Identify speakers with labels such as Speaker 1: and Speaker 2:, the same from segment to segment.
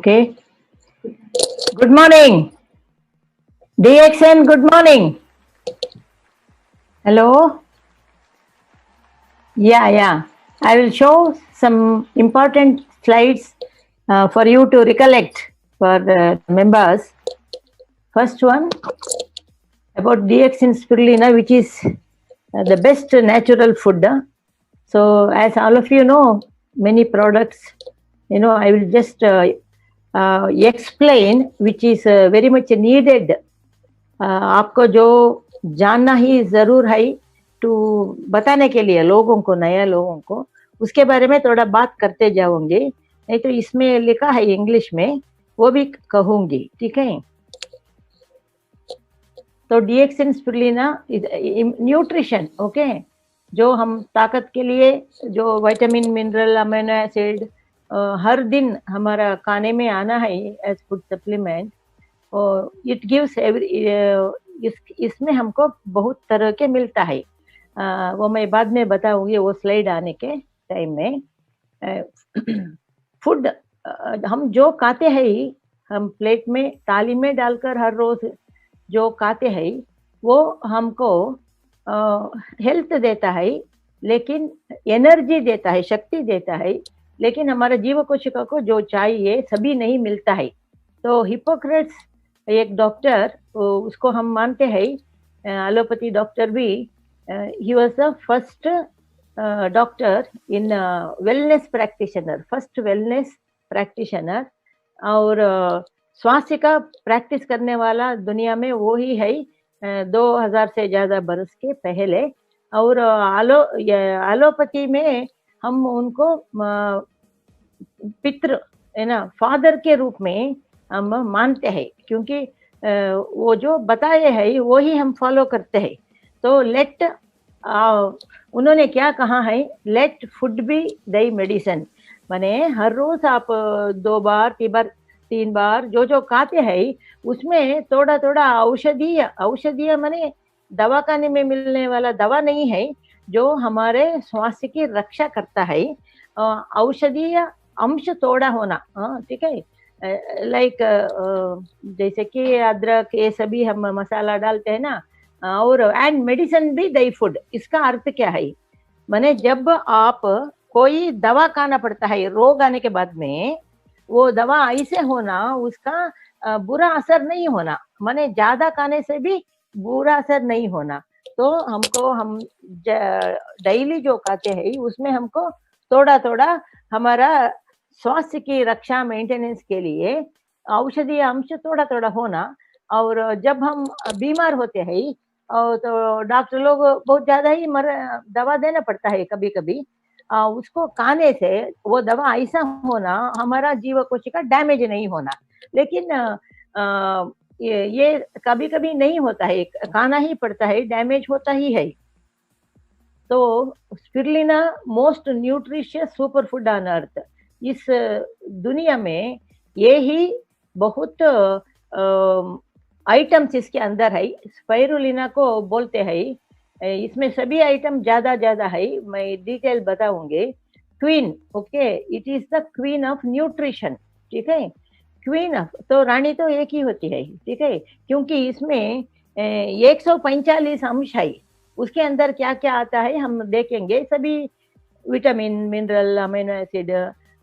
Speaker 1: Okay. Good morning. DXN, good morning. Hello. Yeah. I will show some important slides for you to recollect for the members. First one about DXN spirulina, which is the best natural food. So as all of you know, many products, I will just explain which is very much needed. आपको जो जानना ही जरूर है to बताने के लिए लोगों को, नया लोगों को उसके बारे में थोड़ा बात करते जाऊंगी, नहीं तो इसमें लिखा है इंग्लिश में, वो भी कहूंगी, ठीक है। तो DXN स्पिरुलिना न्यूट्रिशन, ओके, जो हम ताकत के लिए जो विटामिन, मिनरल, अमीनो एसिड हर दिन हमारा खाने में आना है as food supplement, it gives इसमें हमको बहुत तरह के मिलता है। वो मैं बाद में बताऊंगी, वो स्लाइड आने के टाइम में। फूड हम जो खाते हैं, हम प्लेट में थाली में डालकर हर रोज जो खाते हैं वो हमको हेल्थ देता है, लेकिन एनर्जी देता है, शक्ति देता है, लेकिन हमारा जीव कोशिका को जो चाहिए सभी नहीं मिलता है। तो हिपोक्रेट्स एक डॉक्टर, उसको हम मानते हैं एलोपैथी डॉक्टर भी, he was the first doctor in wellness practitioner, first wellness practitioner, और स्वास्थ्य का प्रैक्टिस करने वाला दुनिया में वो ही है 2000 से ज्यादा बरस के पहले। और एलोपैथी में हम उनको पितृ है ना, फादर के रूप में हम मानते हैं, क्योंकि वो जो बताए हैं वो ही हम फॉलो करते हैं। तो लेट उन्होंने क्या कहा है, let food be the medicine, माने हर रोज आप 2 बार 3 बार जो खाते हैं उसमें थोड़ा थोड़ा औषधीय माने दवाखाने में मिलने वाला दवा नहीं है, जो हमारे स्वास्थ्य की रक्षा करता है। औषधीय अंश थोड़ा होना, ठीक है, लाइक जैसे कि अदरक, ये सभी हम मसाला डालते हैं ना, और एंड मेडिसिन भी द फूड। इसका अर्थ क्या है, माने जब आप कोई दवा खाना पड़ता है रोग आने के बाद में, वो दवा ऐसे होना उसका बुरा असर नहीं होना, माने ज्यादा खाने से भी बुरा असर नहीं होना। तो हम डेली जो खाते हैं उसमें हमको थोड़ा थोड़ा हमारा स्वास्थ्य की रक्षा, मेंटेनेंस के लिए औषधीय अंश थोड़ा थोड़ा होना। और जब हम बीमार होते हैं तो डॉक्टर लोग बहुत ज्यादा ही दवा देना पड़ता है कभी कभी, उसको खाने से वो दवा ऐसा होना हमारा जीव कोशिका डैमेज नहीं होना। लेकिन ये कभी कभी नहीं होता है, खाना ही पड़ता है, डैमेज होता ही है। तो spirulina most nutritious super food on earth, इस दुनिया में ये ही बहुत आइटम्स इसके अंदर है। स्पाइरुलिना को बोलते हैं, इसमें सभी आइटम ज्यादा है, मैं डिटेल बताऊंगी। Queen, okay, it is the queen of nutrition, ठीक है। क्वीन ऑफ, तो रानी तो एक ही होती है, ठीक है, क्योंकि इसमें 145 अंश है। उसके अंदर क्या क्या आता है हम देखेंगे, सभी विटामिन, मिनरल, अमीनो एसिड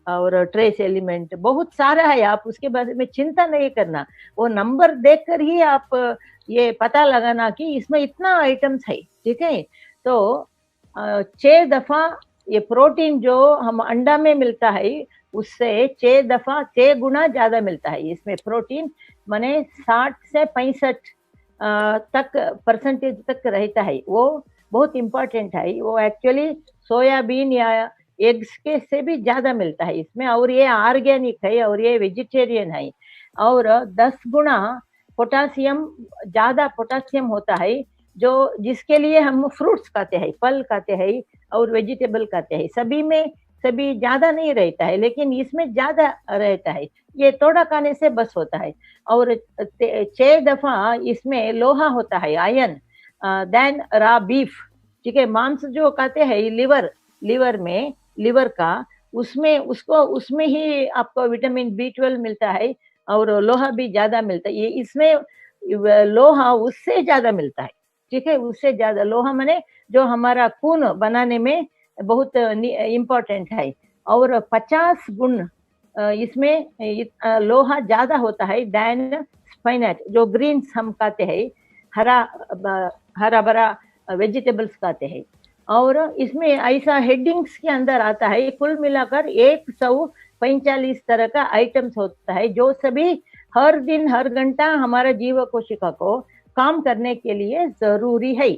Speaker 1: और ट्रेस एलिमेंट बहुत सारा है। आप उसके बारे में चिंता नहीं करना, वो नंबर देखकर ही आप ये पता लगाना कि इसमें इतना आइटम्स है, ठीक है। तो 6 दफा ये प्रोटीन जो हम अंडा में मिलता है उससे 6 गुना ज्यादा मिलता है इसमें प्रोटीन, माने 60 से 65 तक परसेंटेज तक रहता है। वो बहुत इम्पोर्टेंट है, वो एक्चुअली सोयाबीन या एग्स के से भी ज्यादा मिलता है इसमें, और ये ऑर्गेनिक है और ये वेजिटेरियन है। और 10 गुना पोटासियम, ज्यादा पोटासियम होता है, जो जिसके लिए हम फ्रूट्स खाते हैं, फल खाते हैं और वेजिटेबल खाते हैं, सभी में सभी ज्यादा नहीं रहता है, लेकिन इसमें ज्यादा रहता है। ये थोड़ा खाने से बस होता है। और 6 दफा इसमें लोहा होता है, आयरन, देन रा बीफ, ठीक है। मांस जो खाते हैं लिवर में, लिवर का उसमें उसको उसमें ही आपको विटामिन बी 12 मिलता है और लोहा भी ज्यादा मिलता है। ये इसमें लोहा उससे ज्यादा मिलता है, ठीक है, उससे ज्यादा लोहा माने जो हमारा खून बनाने में बहुत इम्पोर्टेंट है। और 50 गुण इसमें लोहा ज्यादा होता है दैन स्पाइनच, जो ग्रीन्स हम खाते हैं, हरा हरा भरा वेजिटेबल्स खाते हैं। और इसमें ऐसा हेडिंग्स के अंदर आता है, कुल मिलाकर 145 तरह का आइटम्स होता है, जो सभी हर दिन हर घंटा हमारा जीव कोशिका को काम करने के लिए जरूरी है।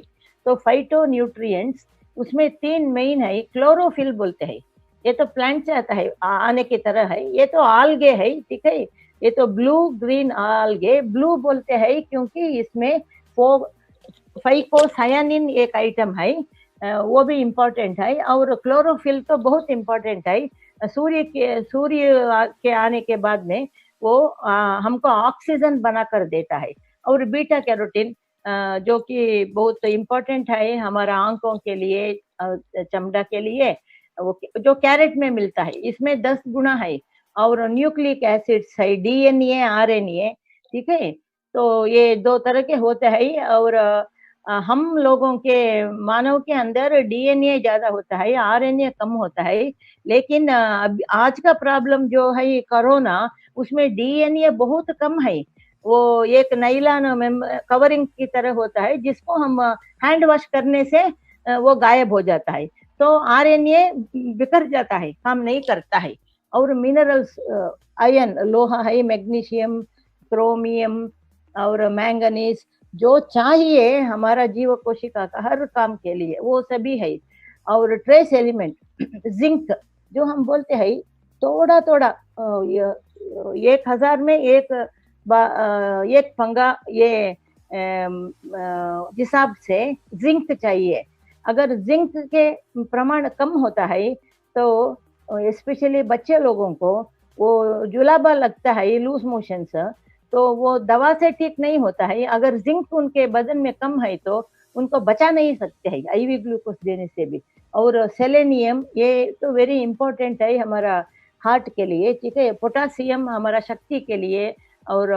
Speaker 1: तो फाइटो न्यूट्रिएंट्स उसमें 3 मेन है। क्लोरोफिल बोलते हैं, ये तो प्लांट से आता है, आने की तरह है। ये तो आल्गे है, ठीक है, ये तो ब्लू ग्रीन आल्गे। ब्लू बोलते हैं क्योंकि इसमें फाइकोसायानिन एक आइटम है, वो भी इम्पोर्टेंट है। और क्लोरोफिल तो बहुत इम्पोर्टेंट है। सूर्य के आने के बाद में वो हमको ऑक्सीजन बनाकर देता है। और बीटा कैरोटीन जो कि बहुत इम्पोर्टेंट है हमारा आंखों के लिए, चमड़ा के लिए, वो जो कैरेट में मिलता है, इसमें 10 गुना है। और न्यूक्लिक एसिड्स है, डीएनए आरएनए, ठीक है। तो ये 2 तरह के होते हैं। और हम लोगों के मानव के अंदर डीएनए ज्यादा होता है, आरएनए कम होता है। लेकिन आज का प्रॉब्लम जो है कोरोना, उसमें डीएनए बहुत कम है। वो एक नाइलॉन कवरिंग की तरह होता है, जिसको हम हैंड वॉश करने से वो गायब हो जाता है। तो आरएनए बिखर जाता है, काम नहीं करता है। और मिनरल्स, आयरन, लोहा है, मैग्नीशियम, क्रोमियम और मैंगनीज, जो चाहिए हमारा जीव कोशिका का हर काम के लिए, वो सभी है। और ट्रेस एलिमेंट जिंक, जो हम बोलते हैं थोड़ा थोड़ा 1000 में एक पंगा, ये हिसाब से जिंक चाहिए। अगर जिंक के प्रमाण कम होता है तो स्पेशली बच्चे लोगों को वो जुलाबा लगता है, लूज मोशंस, तो वो दवा से ठीक नहीं होता है। अगर जिंक उनके बदन में कम है तो उनको बचा नहीं सकते हैं आईवी ग्लूकोज देने से भी। और सेलेनियम, ये तो वेरी इंपॉर्टेंट है हमारा हार्ट के लिए, ठीक है। पोटासियम हमारा शक्ति के लिए। और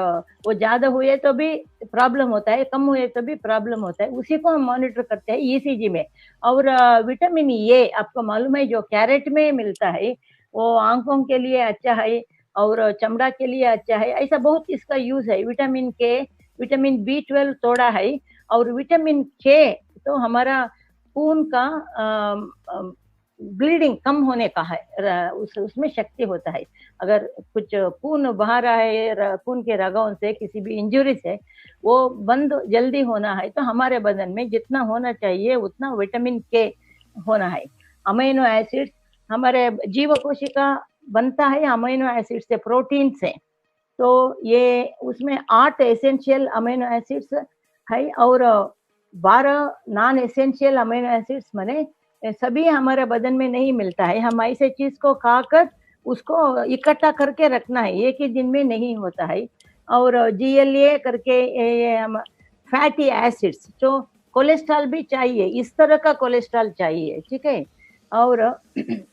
Speaker 1: वो ज्यादा हुए तो भी प्रॉब्लम होता है, कम हुए तो भी प्रॉब्लम होता है, उसी को हम मॉनिटर करते हैं ईसीजी में। और विटामिन ए आपको मालूम है, जो कैरेट में मिलता है, वो आंखों के लिए अच्छा है और चमड़ा के लिए अच्छा है। ऐसा बहुत इसका यूज है। विटामिन के, विटामिन बी 12 थोड़ा है। और विटामिन के तो हमारा खून का ब्लीडिंग कम होने का है, उसमें शक्ति होता है। अगर कुछ खून बहा रहा है खून के रगों से, किसी भी इंजुरी से, वो बंद जल्दी होना है, तो हमारे बदन में जितना होना चाहिए उतना विटामिन के होना है। अमीनो एसिड्स, हमारे जीव कोशिका बनता है अमीनो एसिड से, प्रोटीन से। तो ये उसमें 8 एसेंशियल अमीनो एसिड्स है और 12 नॉन एसेंशियल अमीनो एसिड्स, माने सभी हमारे बदन में नहीं मिलता है। हम ऐसे चीज को खाकर उसको इकट्ठा करके रखना है, एक ही दिन में नहीं होता है। और जीएलए करके ये हम फैटी एसिड्स, जो कोलेस्ट्रॉल भी चाहिए, इस तरह का कोलेस्ट्रॉल चाहिए, ठीक है। और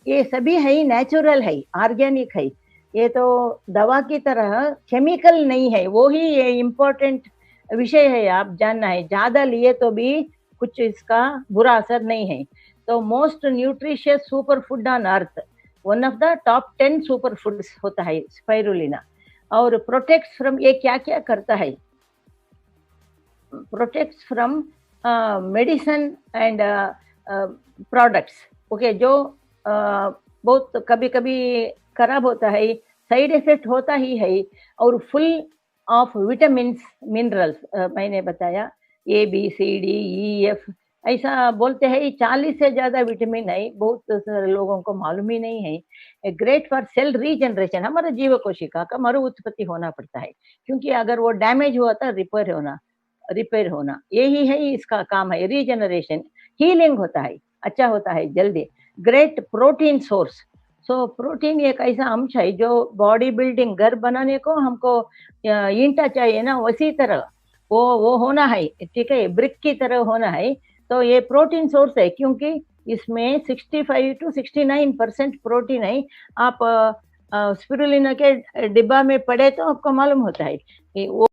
Speaker 1: ये सभी है नेचुरल है, ऑर्गेनिक है। ये तो दवा की तरह केमिकल नहीं है, वो ही ये इम्पोर्टेंट विषय है, आप जानना है। ज्यादा लिए तो भी कुछ इसका बुरा असर नहीं है। तो most nutritious super food on earth, one of the top 10 super foods होता है स्पाइरुलिना। और प्रोटेक्ट्स फ्रॉम, ये क्या क्या करता है, protects from medicine and products, okay, जो बहुत कभी कभी खराब होता है, साइड इफेक्ट होता ही है। और फुल ऑफ विटामिन मिनरल्स, मैंने बताया A B C D E F, ऐसा बोलते हैं 40 से ज्यादा विटामिन है, बहुत लोगों को मालूम ही नहीं है। ग्रेट फॉर सेल रीजनरेशन, हमारे जीव कोशिका का मरु उत्पत्ति होना पड़ता है, क्योंकि अगर वो डैमेज हुआ था रिपेयर होना यही है इसका काम है। रीजनरेशन, हीलिंग होता है, अच्छा होता है जल्दी। Great protein source, so protein एक ऐसा अंश है जो बॉडी बिल्डिंग, घर बनाने को हमको ईंटा चाहिए ना, उसी तरह वो होना है, ठीक है, ब्रिक की तरह होना है। तो ये प्रोटीन सोर्स है, क्योंकि इसमें 65 to 69% प्रोटीन है। आप स्पिरुलिना के डिब्बा में पढ़े तो आपको मालूम होता है कि वो